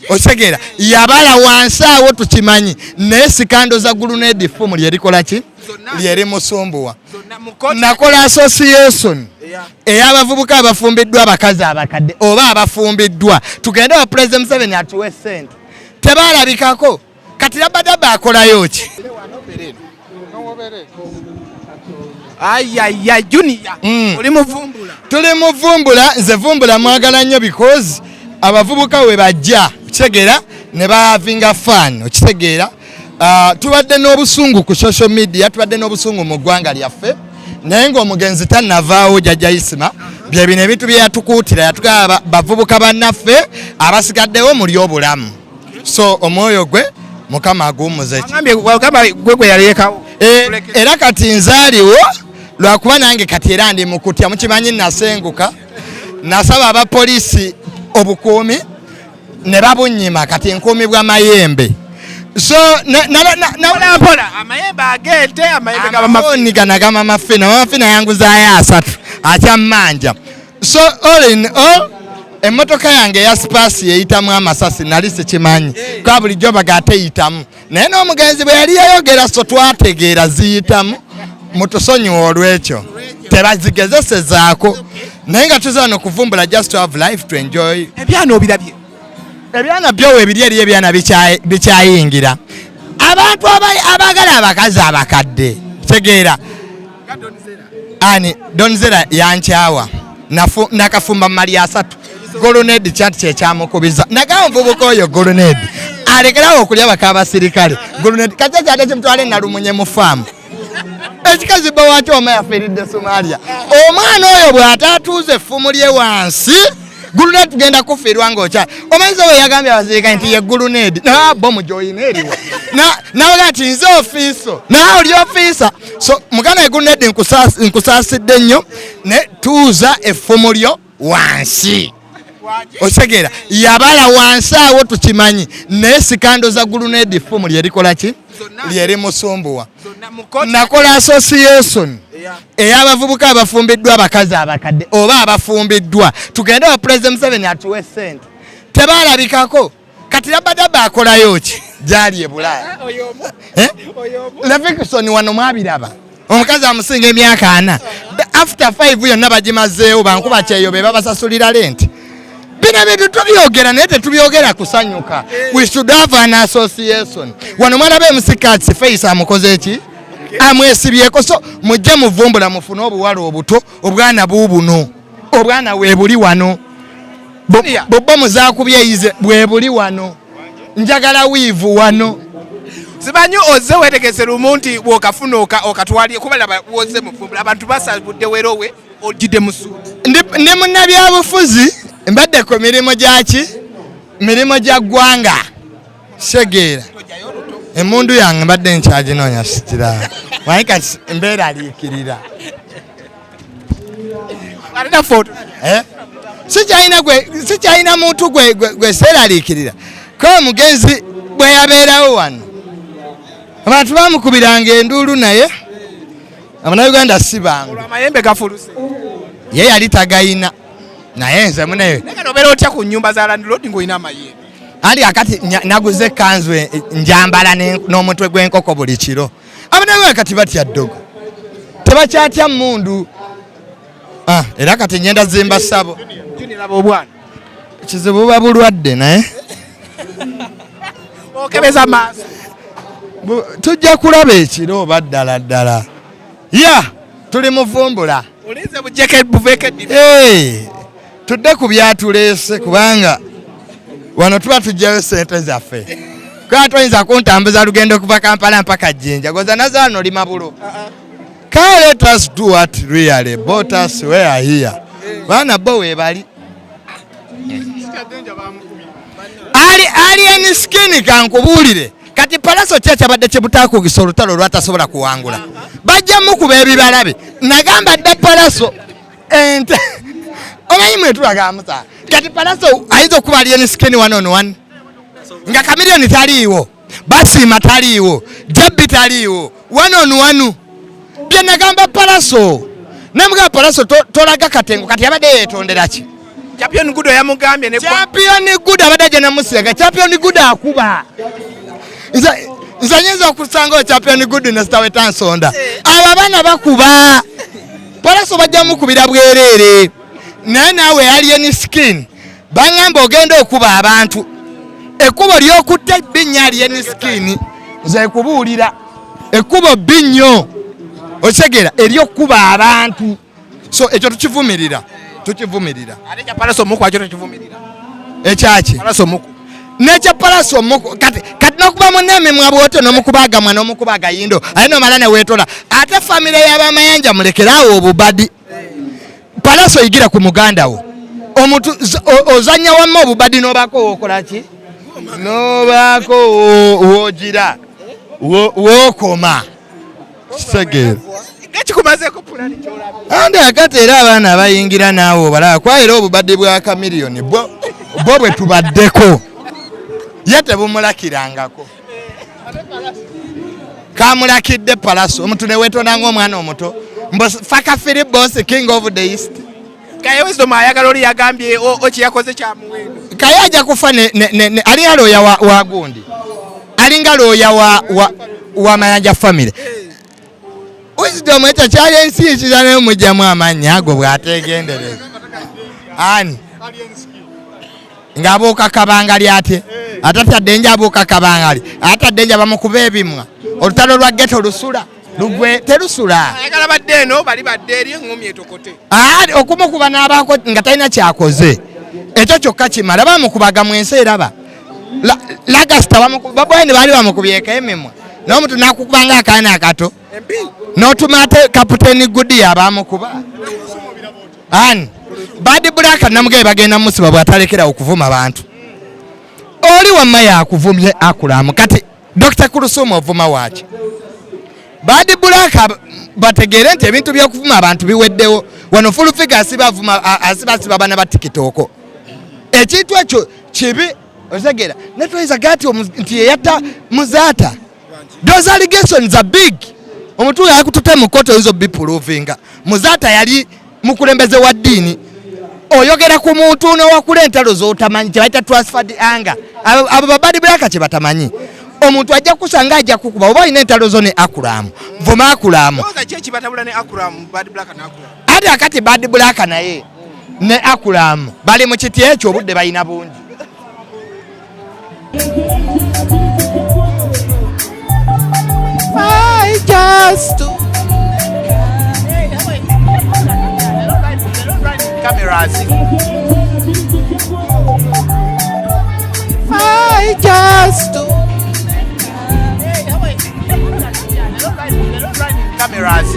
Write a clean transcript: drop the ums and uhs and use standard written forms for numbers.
Osegera yabala wansi awo tukimanyi naye sikando za gulunedi fomu lyerikola ki lyeri musumbuwa nakola association ey'abavubuka abafumbiddwa abakazi abakadde oba abafumbiddwa tugende wa President Museveni atuwe ssente tebalabikako kati Labadaba akolayo ki ayaya junior oli muvumbula tuli muvumbula nze vumbula mwagala nnyo because abavubuka we bajja kitegeera ne bavinga fan okitegeera tubadde n'obusungu ku social media tubadde n'obusungu mu ggwanga lyaffe naye ng'omugenzi tannavaawo jjajja Isima bye bino ebintu bye yatukuutira yatugaba bavubuka bannaffe abasigaddewo muli obulamu so omwoyo gwe Mukama aguwummuze gwe yalekawo era kati nzaaliwo lwakuba nange kati era ndi mukutya mukimanyi nasenguka nasaba abapoliisi obukuumi ne babunnyima kati nkuumi bwa mayembe so amayembe agente amayembe ganagama amafina yanguzaayo 3 akyamanja so all in all emmotoka yange eya sipaasi yeyitamu amasasi nali sikimanyi kwa bulijjo bagateyitamu naye n'omugenzi bwe yali yayogera so twategeera ziyitamu mutusonyiwe olwekyo tebazigezesezaako naye nga tuza wano kuvumbula just to have life to enjoy ebyana obirabye ebyana byowe ebiri eri ebyana bikyayingira abantu abagala abakazi abakadde tegeera ani Donzera yankyawa nakafumba mali 3 golonedi kyati kyekyamukubiza nagamba nvubuka oyo golonedi alekerawo okulya bakabasirikale golonedi kakyakyaate kimutwale nalumunye mu faamu ekikazi bba wakyo oma yafiiridde Somalia omwana oyo bw'ataatuuza effumu lye wansi golonedi tugenda kufiirwa ng'okyala omanyiza we yagambye abasirikale nti ye golonedi bomu gyoyina eriwo nawe ati nze ofiiso nawe oli ofiisa so muganda golonedi nkusaasidde nnyo ne tuuza effumu lyo wansi osegera yabala wansi awo tukimanyi naye sikando za gulunedi fomu lyerikola ki lyeri musumbuwa nakola association ey'abavubuka abafumbiddwa abakazi abakadde oba abafumbiddwa tugende wa President Museveni atuwe ssente tebalabikako kati Labadaba akolayo ki gyali e Bulaaya Levikson wano mwabiraba omukazi amusinga emyaka 4 after 5 yonna bagimazeewo bankuba kyeyo be babasasulira lenti bino bintu tubyogera naye tetubyogera kusanyuka we should have an association wano mwalabe musikatsi face amukoze eki amwesibyeko so mujje muvumbula mufune obuwala obuto obwana buubuno obwana weebuli wano bobba muzaakubyeyize bwebuli wano njagala wiivu wano sibanyu oze wetegese lumunti bwokafuna okatwalye kubalaba woze muvumbula abantu basabudde werowe ojide musuuti ndi munnabyabufuzi mbadde ku mirimu gyaki mirimu gya ggwanga segeera emundu yange mbadde nkyaginoonya sikira manyi kati embeera aliikirira alina foto sikyalina muntu gwe seera aliikirira ko omugenzi bwe yabeerawo wano abantu bamukubiranga enduulu naye Abanayuganda si bangu amayembe gafuluse ye yali tagayina naye nze muneyo nobera otya ku nnyumba za landlord ng'olina amayembe ali akati naguze kanzu njambala n'omutwe gw'enkoko buli kiro Abanayuganda kati batya ddogo tebakyatya mundu era kati nyenda zimba sabo kizibu buba bulwadde naye okebeza maaso tujja kulaba ekiro oba ddala tuli muvumbula olinze bujeke buveke tudde ku byatuleese kubanga wano tuba tujjayo sente zaffe kuba toyinza kuntambuza lugendo kuva Kampala mpaka Jinja goza nazaano oli mabulo Can't let us do what really brought us where here bana bo webali alien skin kankubuulire kati palaso kyabadde kyebutaakugisa olutalo lwatasobola kuwangula bajja mukuba ebibalabe nagamba dda palaso ente omanyi mwetulaga musa kati palaso ayinza okuba alien skin 1-on-1 nga Kamiliyoni taliiwo Basiima taliiwo Jabbi taliiwo 1-on-1 bye nagamba palaso namuga palaso tolaga katengo kati abadde yeetondera ki Champion Good yamugambye ne Champion Good abadaje na musega Champion Good akuba Nzanyeza okusanga Champion Good ne stawe tansonda aba bana bakuba Palaso bajja mukubira bwerere nawe alien skin bangamba ogenda okuba abantu ekubo lyokutte binya alien skin nze kubuulira ekubo binyo osegera eryokuba abantu so ekyo tukivumirira ate kya Palaso muko akyo tukivumirira ekyaki Palaso muko necha Palaso muko kati nokuba muneme mwabwote nomukubaga mwana nomukubaga yindo ayino malane wetola ate family y'abamayanja mulekerawo obubadi Palaso yigira ku muganda wo omuntu ozanya wamma obubadi nobako okolaki nobako wogira wokoma segera ekikumaze ko pulani kyolabe ande akatera abaana bayingira naawo balaba kwaera obubadi bwa kamiliyoni bo bwe tubaddeko yete bumulakirangako kamulakidde Palaso omuntu ne wetonanga omwana omuto faka Philip Boss king of the east kaye wisdom ayagala oli yagambye oki yakoze kya muwendo kaye ajja kufa alinga looya wa gundi alinga looya wa mayanja family wisdom ekyo kyali ensi ekizana mujjamu amannya ago bw'ategendereza ani ng'abuuka kabangali ate atatadde nja abuuka kabangali atadde nja bamukuba ebimwa olutalo lwa ghetto lusula lugwe terusula ayagala badde eno bali badde eri engumi etokote okumukuba n'abaako nga talina kyakoze ekyo kyokka kimala bamukubaga mu ensi eraba lagasita babwene baali bamukubyeko emimwa n'omuntu n'akukubanga akaana akato n'otuma ate kaputeni Gudi abamukuba ani Bad Black namugee bagenda musiba bwatalekera okuvuma abantu oli wamma yakuvumye Akram kati Dr. Kuluthum ovuma waaki Bad Black bategere nti ebintu by'okuvuma abantu biweddewo wano full figure asiba bana ba TikTok ekintu ekyo kibi osegera netweza gati nti yeyatta muzaata those allegations are big omuntu yakutute mu koto hizo biprovinga muzaata yali mukulembeze wa dini oyogera ku muntu n'owakula entalo z'otamanyi kyebayita transferred anger abo Bad Black kye batamanyi omuntu ajja kusanga ajja kukuba oba olina entalo zo ne Akram vuma Akram ate akati Bad Black naye ne Akram bali mu kiti ekyo obudde balina bungi I just cameras I just cameras